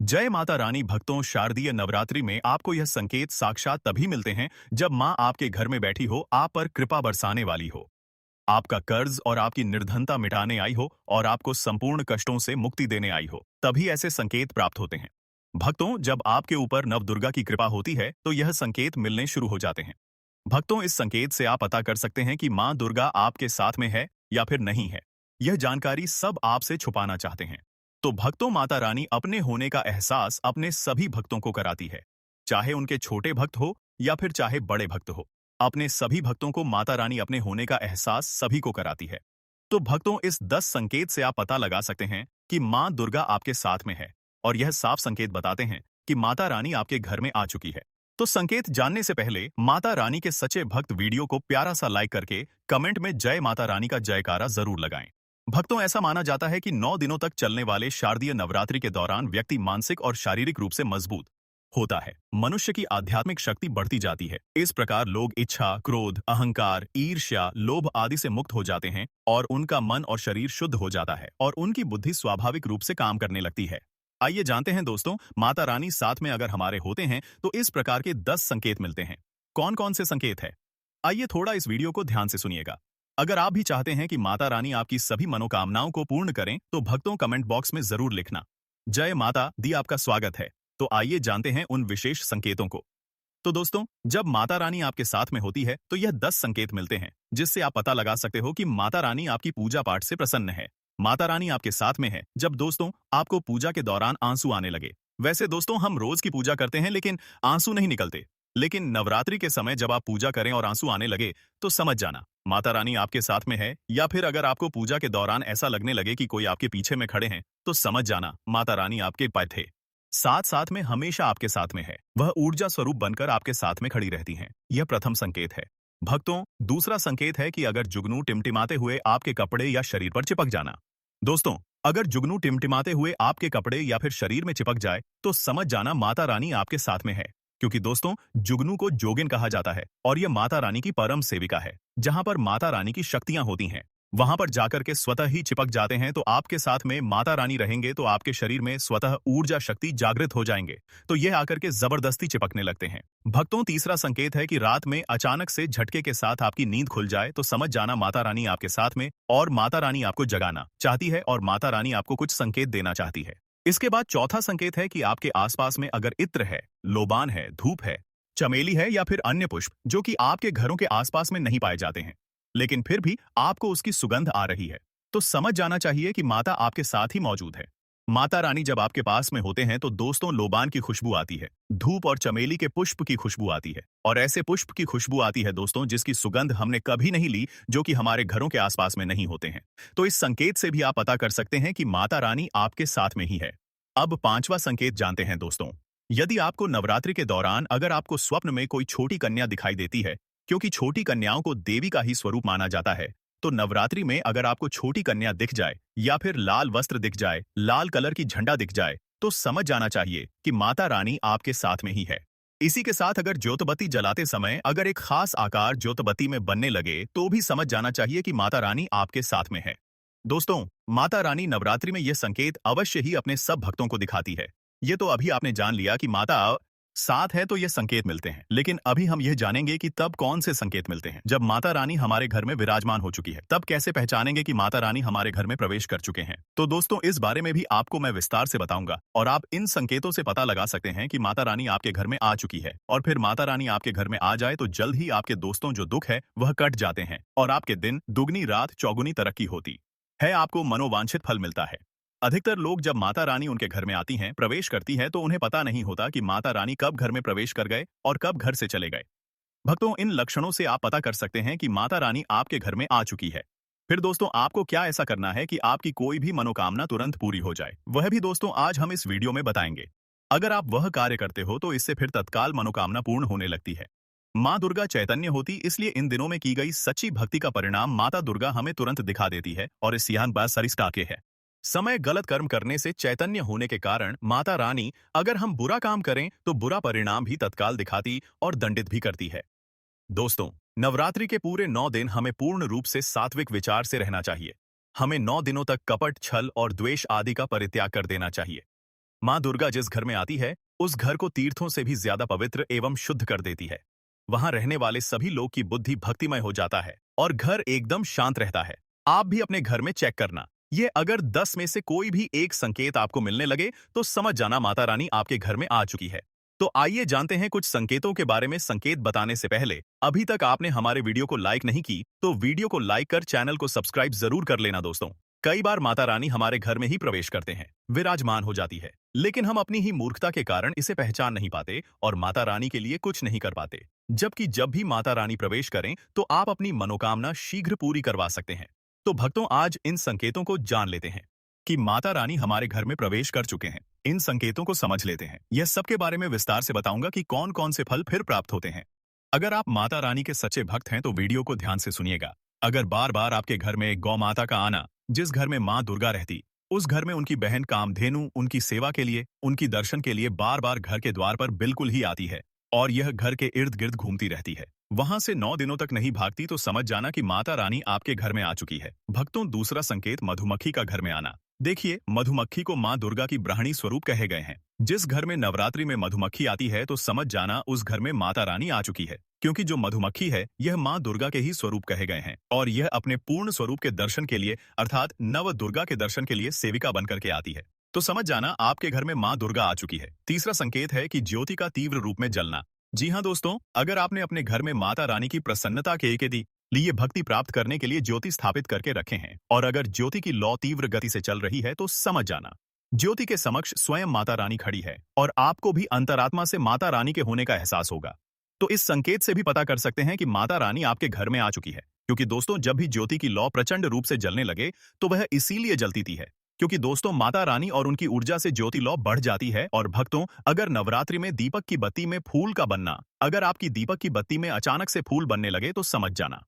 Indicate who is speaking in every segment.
Speaker 1: जय माता रानी भक्तों, शारदीय नवरात्रि में आपको यह संकेत साक्षात तभी मिलते हैं जब माँ आपके घर में बैठी हो, आप पर कृपा बरसाने वाली हो, आपका कर्ज और आपकी निर्धनता मिटाने आई हो और आपको संपूर्ण कष्टों से मुक्ति देने आई हो। तभी ऐसे संकेत प्राप्त होते हैं। भक्तों, जब आपके ऊपर नवदुर्गा की कृपा होती है तो यह संकेत मिलने शुरू हो जाते हैं। भक्तों, इस संकेत से आप पता कर सकते हैं कि माँ दुर्गा आपके साथ में है या फिर नहीं है। यह जानकारी सब आपसे छुपाना चाहते हैं। तो भक्तों, माता रानी अपने होने का एहसास अपने सभी भक्तों को कराती है, चाहे उनके छोटे भक्त हो या फिर चाहे बड़े भक्त हो। अपने सभी भक्तों को माता रानी अपने होने का एहसास सभी को कराती है। तो भक्तों, इस 10 संकेत से आप पता लगा सकते हैं कि माँ दुर्गा आपके साथ में है और यह साफ संकेत बताते हैं कि माता रानी आपके घर में आ चुकी है। तो संकेत जानने से पहले माता रानी के सच्चे भक्त वीडियो को प्यारा सा लाइक करके कमेंट में जय माता रानी का जयकारा जरूर लगाएं। भक्तों, ऐसा माना जाता है कि 9 दिनों तक चलने वाले शारदीय नवरात्रि के दौरान व्यक्ति मानसिक और शारीरिक रूप से मजबूत होता है। मनुष्य की आध्यात्मिक शक्ति बढ़ती जाती है। इस प्रकार लोग इच्छा, क्रोध, अहंकार, ईर्ष्या, लोभ आदि से मुक्त हो जाते हैं और उनका मन और शरीर शुद्ध हो जाता है और उनकी बुद्धि स्वाभाविक रूप से काम करने लगती है। आइए जानते हैं दोस्तों, माता रानी साथ में अगर हमारे होते हैं तो इस प्रकार के 10 संकेत मिलते हैं। कौन कौन से संकेत है? आइए थोड़ा इस वीडियो को ध्यान से सुनिएगा। अगर आप भी चाहते हैं कि माता रानी आपकी सभी मनोकामनाओं को पूर्ण करें तो भक्तों, कमेंट बॉक्स में जरूर लिखना। जय माता दी आपका स्वागत है। तो आइए जानते हैं उन विशेष संकेतों को। तो दोस्तों, जब माता रानी आपके साथ में होती है तो यह 10 संकेत मिलते हैं जिससे आप पता लगा सकते हो कि माता रानी आपकी पूजा पाठ से प्रसन्न है। माता रानी आपके साथ में है जब दोस्तों आपको पूजा के दौरान आंसू आने लगे। वैसे दोस्तों, हम रोज की पूजा करते हैं लेकिन आंसू नहीं निकलते। लेकिन नवरात्रि के समय जब आप पूजा करें और आंसू आने लगे तो समझ जाना माता रानी आपके साथ में है। या फिर अगर आपको पूजा के दौरान ऐसा लगने लगे कि कोई आपके पीछे में खड़े हैं तो समझ जाना माता रानी आपके पास थे। साथ साथ में हमेशा आपके साथ में है, वह ऊर्जा स्वरूप बनकर आपके साथ में खड़ी रहती हैं। यह प्रथम संकेत है। भक्तों, दूसरा संकेत है कि अगर जुगनू टिमटिमाते हुए आपके कपड़े या शरीर पर चिपक जाना। दोस्तों, अगर जुगनू टिमटिमाते हुए आपके कपड़े या फिर शरीर में चिपक जाए तो समझ जाना माता रानी आपके साथ में है। क्योंकि दोस्तों, जुगनू को जोगिन कहा जाता है और यह माता रानी की परम सेविका है। जहां पर माता रानी की शक्तियां होती हैं वहां पर जाकर के स्वतः ही चिपक जाते हैं। तो आपके साथ में माता रानी रहेंगे तो आपके शरीर में स्वतः ऊर्जा शक्ति जागृत हो जाएंगे, तो यह आकर के जबरदस्ती चिपकने लगते हैं। भक्तों, तीसरा संकेत है कि रात में अचानक से झटके के साथ आपकी नींद खुल जाए तो समझ जाना माता रानी आपके साथ में और माता रानी आपको जगाना चाहती है और माता रानी आपको कुछ संकेत देना चाहती है। इसके बाद चौथा संकेत है कि आपके आसपास में अगर इत्र है, लोबान है, धूप है, चमेली है या फिर अन्य पुष्प जो कि आपके घरों के आसपास में नहीं पाए जाते हैं लेकिन फिर भी आपको उसकी सुगंध आ रही है, तो समझ जाना चाहिए कि माता आपके साथ ही मौजूद है। माता रानी जब आपके पास में होते हैं तो दोस्तों लोबान की खुशबू आती है, धूप और चमेली के पुष्प की खुशबू आती है और ऐसे पुष्प की खुशबू आती है दोस्तों जिसकी सुगंध हमने कभी नहीं ली, जो कि हमारे घरों के आसपास में नहीं होते हैं। तो इस संकेत से भी आप पता कर सकते हैं कि माता रानी आपके साथ में ही है। अब पांचवा संकेत जानते हैं दोस्तों। यदि आपको नवरात्रि के दौरान अगर आपको स्वप्न में कोई छोटी कन्या दिखाई देती है, क्योंकि छोटी कन्याओं को देवी का ही स्वरूप माना जाता है, तो नवरात्रि में अगर आपको छोटी कन्या दिख जाए या फिर लाल वस्त्र दिख जाए, लाल कलर की झंडा दिख जाए, तो समझ जाना चाहिए कि माता रानी आपके साथ में ही है। इसी के साथ अगर ज्योतबत्ती जलाते समय अगर एक खास आकार ज्योतबत्ती में बनने लगे तो भी समझ जाना चाहिए कि माता रानी आपके साथ में है। दोस्तों, माता रानी नवरात्रि में यह संकेत अवश्य ही अपने सब भक्तों को दिखाती है। ये तो अभी आपने जान लिया कि माता साथ है तो ये संकेत मिलते हैं, लेकिन अभी हम यह जानेंगे कि तब कौन से संकेत मिलते हैं। जब माता रानी हमारे घर में विराजमान हो चुकी है तब कैसे पहचानेंगे कि माता रानी हमारे घर में प्रवेश कर चुके हैं। तो दोस्तों, इस बारे में भी आपको मैं विस्तार से बताऊंगा और आप इन संकेतों से पता लगा सकते हैं कि माता रानी आपके घर में आ चुकी है। और फिर माता रानी आपके घर में आ जाए तो जल्द ही आपके दोस्तों जो दुख है वह कट जाते हैं और आपके दिन दुगनी रात चौगुनी तरक्की होती है, आपको मनोवांछित फल मिलता है। अधिकतर लोग जब माता रानी उनके घर में आती हैं, प्रवेश करती है, तो उन्हें पता नहीं होता कि माता रानी कब घर में प्रवेश कर गए और कब घर से चले गए। भक्तों, इन लक्षणों से आप पता कर सकते हैं कि माता रानी आपके घर में आ चुकी है। फिर दोस्तों, आपको क्या ऐसा करना है कि आपकी कोई भी मनोकामना तुरंत पूरी हो जाए, वह भी दोस्तों आज हम इस वीडियो में बताएंगे। अगर आप वह कार्य करते हो तो इससे फिर तत्काल मनोकामना पूर्ण होने लगती है। माँ दुर्गा चैतन्य होती, इसलिए इन दिनों में की गई सच्ची भक्ति का परिणाम माता दुर्गा हमें तुरंत दिखा देती है और इस यहाँ बात सरिस्ता के है। समय गलत कर्म करने से चैतन्य होने के कारण माता रानी अगर हम बुरा काम करें तो बुरा परिणाम भी तत्काल दिखाती और दंडित भी करती है। दोस्तों, नवरात्रि के पूरे 9 दिन हमें पूर्ण रूप से सात्विक विचार से रहना चाहिए। हमें 9 दिनों तक कपट, छल और द्वेष आदि का परित्याग कर देना चाहिए। माँ दुर्गा जिस घर में आती है, उस घर को तीर्थों से भी ज्यादा पवित्र एवं शुद्ध कर देती है। वहां रहने वाले सभी लोग की बुद्धि भक्तिमय हो जाता है और घर एकदम शांत रहता है। आप भी अपने घर में चेक करना। ये अगर 10 में से कोई भी एक संकेत आपको मिलने लगे तो समझ जाना माता रानी आपके घर में आ चुकी है। तो आइए जानते हैं कुछ संकेतों के बारे में। संकेत बताने से पहले अभी तक आपने हमारे वीडियो को लाइक नहीं की तो वीडियो को लाइक कर चैनल को सब्सक्राइब जरूर कर लेना दोस्तों। कई बार माता रानी हमारे घर में ही प्रवेश करते हैं, विराजमान हो जाती है, लेकिन हम अपनी ही मूर्खता के कारण इसे पहचान नहीं पाते और माता रानी के लिए कुछ नहीं कर पाते। जबकि जब भी माता रानी प्रवेश करें तो आप अपनी मनोकामना शीघ्र पूरी करवा सकते हैं। तो भक्तों, आज इन संकेतों को जान लेते हैं कि माता रानी हमारे घर में प्रवेश कर चुके हैं। इन संकेतों को समझ लेते हैं। यह सबके बारे में विस्तार से बताऊंगा कि कौन कौन से फल फिर प्राप्त होते हैं। अगर आप माता रानी के सच्चे भक्त हैं तो वीडियो को ध्यान से सुनिएगा। अगर बार बार आपके घर में गौ माता का आना, जिस घर में माँ दुर्गा रहती, उस घर में उनकी बहन कामधेनु उनकी सेवा के लिए, उनकी दर्शन के लिए बार बार घर के द्वार पर बिल्कुल ही आती है और यह घर के इर्द गिर्द घूमती रहती है, वहां से 9 दिनों तक नहीं भागती, तो समझ जाना कि माता रानी आपके घर में आ चुकी है। भक्तों, दूसरा संकेत मधुमक्खी का घर में आना। देखिए, मधुमक्खी को माँ दुर्गा की ब्राह्मणी स्वरूप कहे गए हैं। जिस घर में नवरात्रि में मधुमक्खी आती है तो समझ जाना उस घर में माता रानी आ चुकी है, क्योंकि जो मधुमक्खी है यह माँ दुर्गा के ही स्वरूप कहे गए हैं और यह अपने पूर्ण स्वरूप के दर्शन के लिए अर्थात नव दुर्गा के दर्शन के लिए सेविका बनकर के आती है। तो समझ जाना आपके घर में माँ दुर्गा आ चुकी है। तीसरा संकेत है कि ज्योति का तीव्र रूप में जलना। जी हाँ दोस्तों, अगर आपने अपने घर में माता रानी की प्रसन्नता के लिए भक्ति प्राप्त करने के लिए ज्योति स्थापित करके रखे हैं और अगर ज्योति की लौ तीव्र गति से चल रही है तो समझ जाना ज्योति के समक्ष स्वयं माता रानी खड़ी है और आपको भी अंतरात्मा से माता रानी के होने का एहसास होगा। तो इस संकेत से भी पता कर सकते हैं कि माता रानी आपके घर में आ चुकी है, क्योंकि दोस्तों जब भी ज्योति की लौ प्रचंड रूप से जलने लगे तो वह इसीलिए जलती थी है क्योंकि दोस्तों माता रानी और उनकी ऊर्जा से ज्योति लौ बढ़ जाती है। और भक्तों, अगर नवरात्रि में दीपक की बत्ती में फूल का बनना, अगर आपकी दीपक की बत्ती में अचानक से फूल बनने लगे तो समझ जाना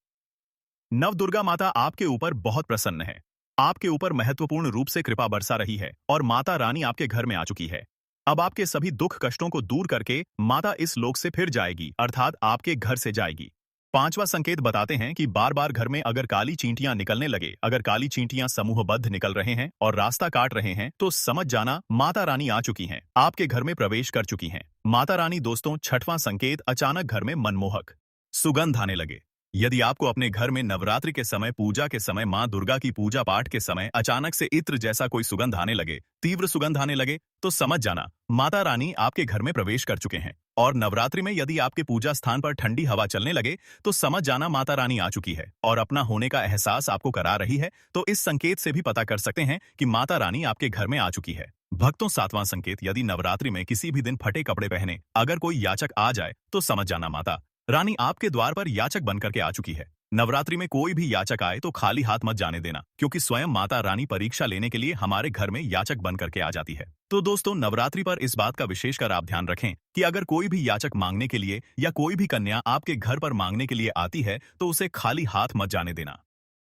Speaker 1: नव दुर्गा माता आपके ऊपर बहुत प्रसन्न है, आपके ऊपर महत्वपूर्ण रूप से कृपा बरसा रही है और माता रानी आपके घर में आ चुकी है। अब आपके सभी दुख कष्टों को दूर करके माता इस लोक से फिर जाएगी, अर्थात आपके घर से जाएगी। पांचवा संकेत बताते हैं कि बार बार घर में अगर काली चींटियां निकलने लगे, अगर काली चींटियां समूहबद्ध निकल रहे हैं और रास्ता काट रहे हैं तो समझ जाना माता रानी आ चुकी हैं, आपके घर में प्रवेश कर चुकी हैं। माता रानी दोस्तों, छठवां संकेत, अचानक घर में मनमोहक सुगंध आने लगे। यदि आपको अपने घर में नवरात्रि के समय, पूजा के समय, माँ दुर्गा की पूजा पाठ के समय अचानक से इत्र जैसा कोई सुगंध आने लगे, तीव्र सुगंध आने लगे, तो समझ जाना माता रानी आपके घर में प्रवेश कर चुके हैं। और नवरात्रि में यदि आपके पूजा स्थान पर ठंडी हवा चलने लगे तो समझ जाना माता रानी आ चुकी है और अपना होने का एहसास आपको करा रही है। तो इस संकेत से भी पता कर सकते हैं कि माता रानी आपके घर में आ चुकी है। भक्तों, सातवां संकेत, यदि नवरात्रि में किसी भी दिन फटे कपड़े पहने अगर कोई याचक आ जाए तो समझ जाना माता रानी आपके द्वार पर याचक बनकर के आ चुकी है। नवरात्रि में कोई भी याचक आए तो खाली हाथ मत जाने देना, क्योंकि स्वयं माता रानी परीक्षा लेने के लिए हमारे घर में याचक बनकर के आ जाती है। तो दोस्तों, नवरात्रि पर इस बात का विशेषकर आप ध्यान रखें कि अगर कोई भी याचक मांगने के लिए या कोई भी कन्या आपके घर पर मांगने के लिए आती है तो उसे खाली हाथ मत जाने देना।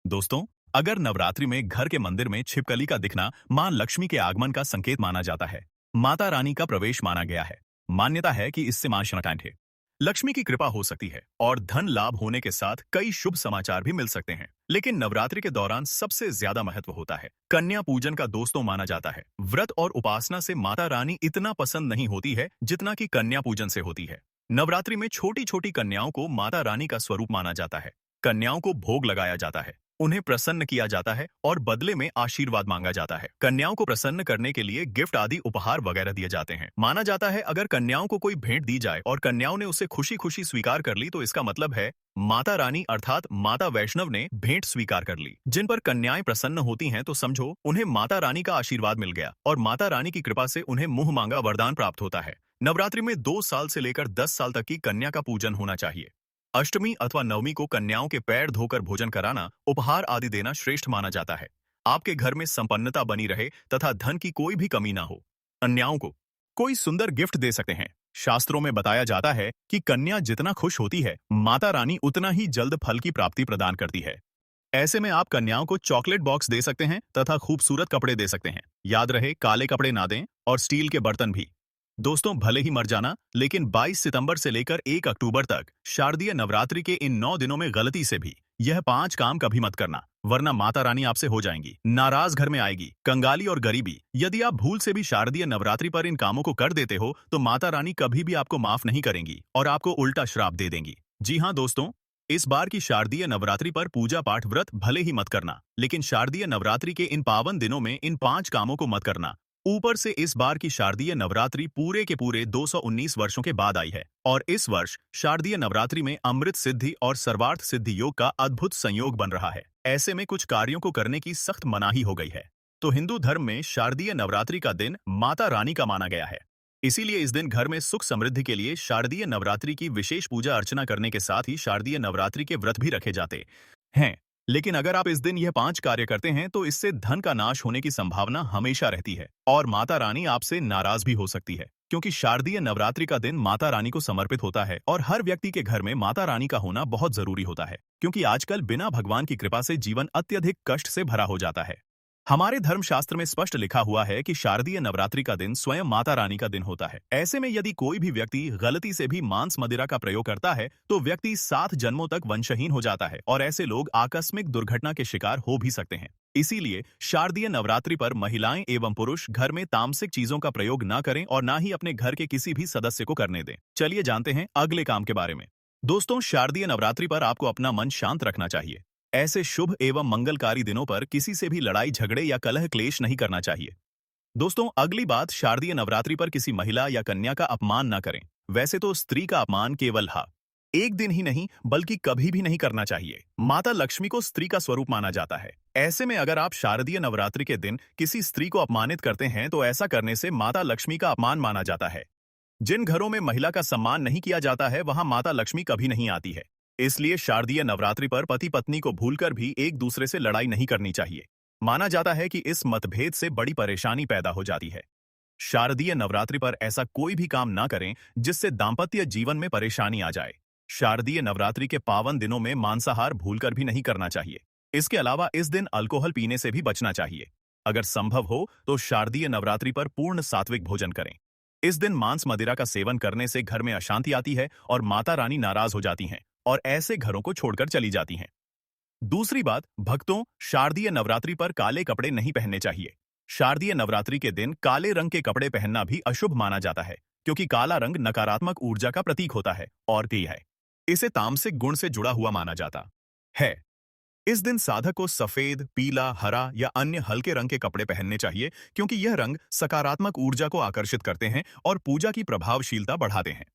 Speaker 1: दोस्तों, अगर नवरात्रि में घर के मंदिर में छिपकली का दिखना मां लक्ष्मी के आगमन का संकेत माना जाता है, माता रानी का प्रवेश माना गया है। मान्यता है कि इससे मां शांत लक्ष्मी की कृपा हो सकती है और धन लाभ होने के साथ कई शुभ समाचार भी मिल सकते हैं। लेकिन नवरात्रि के दौरान सबसे ज्यादा महत्व होता है कन्या पूजन का दोस्तों माना जाता है। व्रत और उपासना से माता रानी इतना पसंद नहीं होती है जितना कि कन्या पूजन से होती है। नवरात्रि में छोटी छोटी कन्याओं को माता रानी का स्वरूप माना जाता है। कन्याओं को भोग लगाया जाता है, उन्हें प्रसन्न किया जाता है और बदले में आशीर्वाद मांगा जाता है। कन्याओं को प्रसन्न करने के लिए गिफ्ट आदि उपहार वगैरह दिए जाते हैं। माना जाता है अगर कन्याओं को कोई भेंट दी जाए और कन्याओं ने उसे खुशी खुशी स्वीकार कर ली तो इसका मतलब है माता रानी अर्थात माता वैष्णव ने भेंट स्वीकार कर ली। जिन पर कन्याएं प्रसन्न होती हैं तो समझो उन्हें माता रानी का आशीर्वाद मिल गया और माता रानी की कृपा से उन्हें मुंह मांगा वरदान प्राप्त होता है। नवरात्रि में 2 साल से लेकर 10 साल तक की कन्या का पूजन होना चाहिए। अष्टमी अथवा नवमी को कन्याओं के पैर धोकर भोजन कराना, उपहार आदि देना श्रेष्ठ माना जाता है। आपके घर में संपन्नता बनी रहे तथा धन की कोई भी कमी ना हो। कन्याओं को कोई सुंदर गिफ्ट दे सकते हैं। शास्त्रों में बताया जाता है कि कन्या जितना खुश होती है, माता रानी उतना ही जल्द फल की प्राप्ति प्रदान करती है। ऐसे में आप कन्याओं को चॉकलेट बॉक्स दे सकते हैं तथा खूबसूरत कपड़े दे सकते हैं। याद रहे, काले कपड़े ना दें और स्टील के बर्तन भी। दोस्तों, भले ही मर जाना, लेकिन 22 सितंबर से लेकर 1 अक्टूबर तक शारदीय नवरात्रि के इन 9 दिनों में गलती से भी यह 5 काम कभी मत करना, वरना माता रानी आपसे हो जाएंगी नाराज, घर में आएगी कंगाली और गरीबी। यदि आप भूल से भी शारदीय नवरात्रि पर इन कामों को कर देते हो तो माता रानी कभी भी आपको माफ नहीं करेंगी और आपको उल्टा श्राप दे देंगी। जी हाँ दोस्तों, इस बार की शारदीय नवरात्रि पर पूजा पाठ व्रत भले ही मत करना, लेकिन शारदीय नवरात्रि के इन पावन दिनों में इन 5 कामों को मत करना। ऊपर से इस बार की शारदीय नवरात्रि पूरे के पूरे 219 वर्षों के बाद आई है और इस वर्ष शारदीय नवरात्रि में अमृत सिद्धि और सर्वार्थ सिद्धि योग का अद्भुत संयोग बन रहा है। ऐसे में कुछ कार्यों को करने की सख्त मनाही हो गई है। तो हिंदू धर्म में शारदीय नवरात्रि का दिन माता रानी का माना गया है। इसीलिए इस दिन घर में सुख समृद्धि के लिए शारदीय नवरात्रि की विशेष पूजा अर्चना करने के साथ ही शारदीय नवरात्रि के व्रत भी रखे जाते हैं। लेकिन अगर आप इस दिन यह 5 कार्य करते हैं तो इससे धन का नाश होने की संभावना हमेशा रहती है और माता रानी आपसे नाराज भी हो सकती है, क्योंकि शारदीय नवरात्रि का दिन माता रानी को समर्पित होता है और हर व्यक्ति के घर में माता रानी का होना बहुत जरूरी होता है, क्योंकि आजकल बिना भगवान की कृपा से जीवन अत्यधिक कष्ट से भरा हो जाता है। हमारे धर्मशास्त्र में स्पष्ट लिखा हुआ है कि शारदीय नवरात्रि का दिन स्वयं माता रानी का दिन होता है। ऐसे में यदि कोई भी व्यक्ति गलती से भी मांस मदिरा का प्रयोग करता है तो व्यक्ति 7 जन्मों तक वंशहीन हो जाता है और ऐसे लोग आकस्मिक दुर्घटना के शिकार हो भी सकते हैं। इसीलिए शारदीय नवरात्रि पर महिलाएं एवं पुरुष घर में तामसिक चीजों का प्रयोग न करें और न ही अपने घर के किसी भी सदस्य को करने दें। चलिए जानते हैं अगले काम के बारे में। दोस्तों, शारदीय नवरात्रि पर आपको अपना मन शांत रखना चाहिए। ऐसे शुभ एवं मंगलकारी दिनों पर किसी से भी लड़ाई झगड़े या कलह क्लेश नहीं करना चाहिए। दोस्तों, अगली बात, शारदीय नवरात्रि पर किसी महिला या कन्या का अपमान न करें। वैसे तो स्त्री का अपमान केवल एक दिन ही नहीं बल्कि कभी भी नहीं करना चाहिए। माता लक्ष्मी को स्त्री का स्वरूप माना जाता है। ऐसे में अगर आप शारदीय नवरात्रि के दिन किसी स्त्री को अपमानित करते हैं तो ऐसा करने से माता लक्ष्मी का अपमान माना जाता है। जिन घरों में महिला का सम्मान नहीं किया जाता है वहां माता लक्ष्मी कभी नहीं आती है। इसलिए शारदीय नवरात्रि पर पति पत्नी को भूलकर भी एक दूसरे से लड़ाई नहीं करनी चाहिए। माना जाता है कि इस मतभेद से बड़ी परेशानी पैदा हो जाती है। शारदीय नवरात्रि पर ऐसा कोई भी काम ना करें जिससे दांपत्य जीवन में परेशानी आ जाए। शारदीय नवरात्रि के पावन दिनों में मांसाहार भूलकर भी नहीं करना चाहिए। इसके अलावा इस दिन अल्कोहल पीने से भी बचना चाहिए। अगर संभव हो तो शारदीय नवरात्रि पर पूर्ण सात्विक भोजन करें। इस दिन मांस मदिरा का सेवन करने से घर में अशांति आती है और माता रानी नाराज हो जाती हैं और ऐसे घरों को छोड़कर चली जाती हैं। दूसरी बात, भक्तों, शारदीय नवरात्रि पर काले कपड़े नहीं पहनने चाहिए। शारदीय नवरात्रि के दिन काले रंग के कपड़े पहनना भी अशुभ माना जाता है, क्योंकि काला रंग नकारात्मक ऊर्जा का प्रतीक होता है और है इसे तामसिक गुण से जुड़ा हुआ माना जाता है। इस दिन साधक को सफेद, पीला, हरा या अन्य हल्के रंग के कपड़े पहनने चाहिए, क्योंकि यह रंग सकारात्मक ऊर्जा को आकर्षित करते हैं और पूजा की प्रभावशीलता बढ़ाते हैं।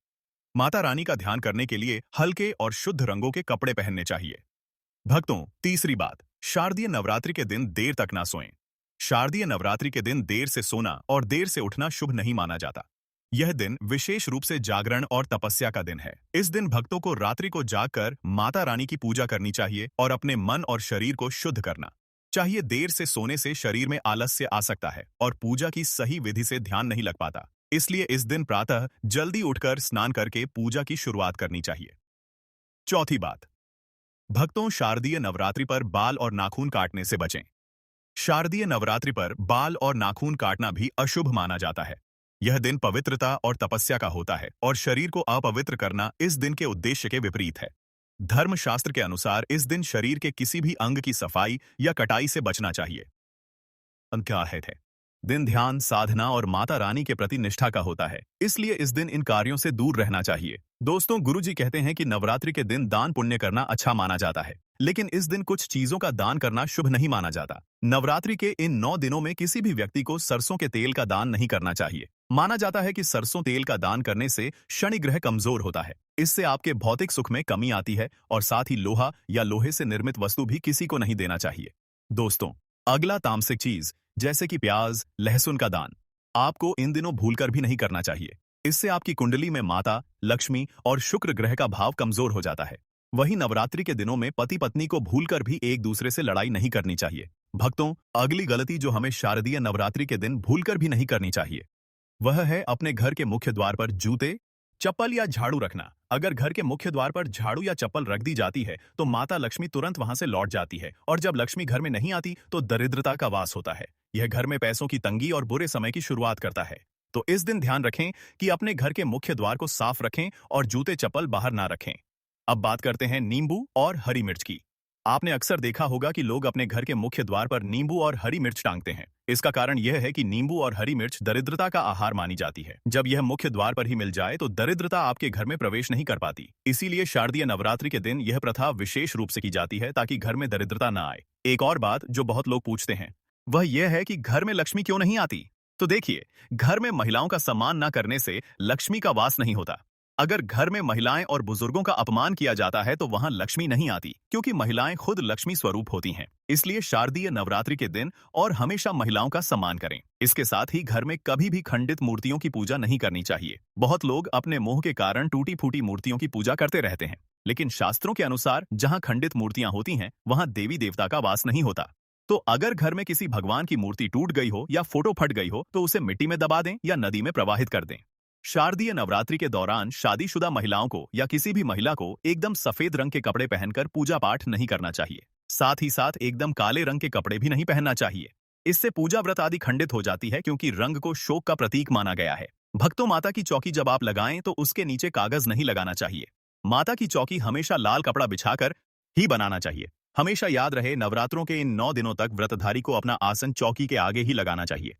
Speaker 1: माता रानी का ध्यान करने के लिए हल्के और शुद्ध रंगों के कपड़े पहनने चाहिए। भक्तों, तीसरी बात, शारदीय नवरात्रि के दिन देर तक ना सोएं। शारदीय नवरात्रि के दिन देर से सोना और देर से उठना शुभ नहीं माना जाता। यह दिन विशेष रूप से जागरण और तपस्या का दिन है। इस दिन भक्तों को रात्रि को जागकर माता रानी की पूजा करनी चाहिए और अपने मन और शरीर को शुद्ध करना चाहिए। देर से सोने से शरीर में आलस्य आ सकता है और पूजा की सही विधि से ध्यान नहीं लग पाता। इसलिए इस दिन प्रातः जल्दी उठकर स्नान करके पूजा की शुरुआत करनी चाहिए। चौथी बात, भक्तों, शारदीय नवरात्रि पर बाल और नाखून काटने से बचें। शारदीय नवरात्रि पर बाल और नाखून काटना भी अशुभ माना जाता है। यह दिन पवित्रता और तपस्या का होता है और शरीर को अपवित्र करना इस दिन के उद्देश्य के विपरीत है। धर्मशास्त्र के अनुसार इस दिन शरीर के किसी भी अंग की सफाई या कटाई से बचना चाहिए। क्या है दिन ध्यान, साधना और माता रानी के प्रति निष्ठा का होता है, इसलिए इस दिन इन कार्यों से दूर रहना चाहिए। दोस्तों, गुरुजी कहते हैं कि नवरात्रि के दिन दान पुण्य करना अच्छा माना जाता है, लेकिन इस दिन कुछ चीजों का दान करना शुभ नहीं माना जाता। नवरात्रि के इन 9 दिनों में किसी भी व्यक्ति को सरसों के तेल का दान नहीं करना चाहिए। माना जाता है कि सरसों तेल का दान करने से शनि ग्रह कमजोर होता है। इससे आपके भौतिक सुख में कमी आती है और साथ ही लोहा या लोहे से निर्मित वस्तु भी किसी को नहीं देना चाहिए। दोस्तों, अगला तामसिक चीज जैसे कि प्याज, लहसुन का दान आपको इन दिनों भूलकर भी नहीं करना चाहिए। इससे आपकी कुंडली में माता, लक्ष्मी और शुक्र ग्रह का भाव कमजोर हो जाता है। वहीं नवरात्रि के दिनों में पति पत्नी को भूलकर भी एक दूसरे से लड़ाई नहीं करनी चाहिए। भक्तों, अगली गलती जो हमें शारदीय नवरात्रि के दिन भूलकर भी नहीं करनी चाहिए वह है अपने घर के मुख्य द्वार पर जूते, चप्पल या झाड़ू रखना। अगर घर के मुख्य द्वार पर झाड़ू या चप्पल रख दी जाती है तो माता लक्ष्मी तुरंत वहां से लौट जाती है और जब लक्ष्मी घर में नहीं आती तो दरिद्रता का वास होता है। यह घर में पैसों की तंगी और बुरे समय की शुरुआत करता है। तो इस दिन ध्यान रखें कि अपने घर के मुख्य द्वार को साफ रखें और जूते चप्पल बाहर ना रखें। अब बात करते हैं नींबू और हरी मिर्च की। आपने अक्सर देखा होगा कि लोग अपने घर के मुख्य द्वार पर नींबू और हरी मिर्च टांगते हैं। इसका कारण यह है कि नींबू और हरी मिर्च दरिद्रता का आहार मानी जाती है। जब यह मुख्य द्वार पर ही मिल जाए तो दरिद्रता आपके घर में प्रवेश नहीं कर पाती। इसीलिए शारदीय नवरात्रि के दिन यह प्रथा विशेष रूप से की जाती है ताकि घर में दरिद्रता न आए। एक और बात जो बहुत लोग पूछते हैं वह यह है कि घर में लक्ष्मी क्यों नहीं आती। तो देखिए, घर में महिलाओं का सम्मान न करने से लक्ष्मी का वास नहीं होता। अगर घर में महिलाएं और बुजुर्गों का अपमान किया जाता है तो वहां लक्ष्मी नहीं आती, क्योंकि महिलाएं खुद लक्ष्मी स्वरूप होती हैं। इसलिए शारदीय नवरात्रि के दिन और हमेशा महिलाओं का सम्मान करें। इसके साथ ही घर में कभी भी खंडित मूर्तियों की पूजा नहीं करनी चाहिए। बहुत लोग अपने मोह के कारण टूटी फूटी मूर्तियों की पूजा करते रहते हैं, लेकिन शास्त्रों के अनुसार जहां खंडित मूर्तियां होती हैं वहां देवी देवता का वास नहीं होता। तो अगर घर में किसी भगवान की मूर्ति टूट गई हो या फोटो फट गई हो तो उसे मिट्टी में दबा दें या नदी में प्रवाहित कर दें। शारदीय नवरात्रि के दौरान शादीशुदा महिलाओं को या किसी भी महिला को एकदम सफेद रंग के कपड़े पहनकर पूजा पाठ नहीं करना चाहिए। साथ ही साथ एकदम काले रंग के कपड़े भी नहीं पहनना चाहिए। इससे पूजा व्रत आदि खंडित हो जाती है, क्योंकि रंग को शोक का प्रतीक माना गया है। भक्तों, माता की चौकी जब आप लगाएं तो उसके नीचे कागज नहीं लगाना चाहिए। माता की चौकी हमेशा लाल कपड़ा बिछाकर ही बनाना चाहिए। हमेशा याद रहे, नवरात्रों के इन 9 दिनों तक व्रतधारी को अपना आसन चौकी के आगे ही लगाना चाहिए।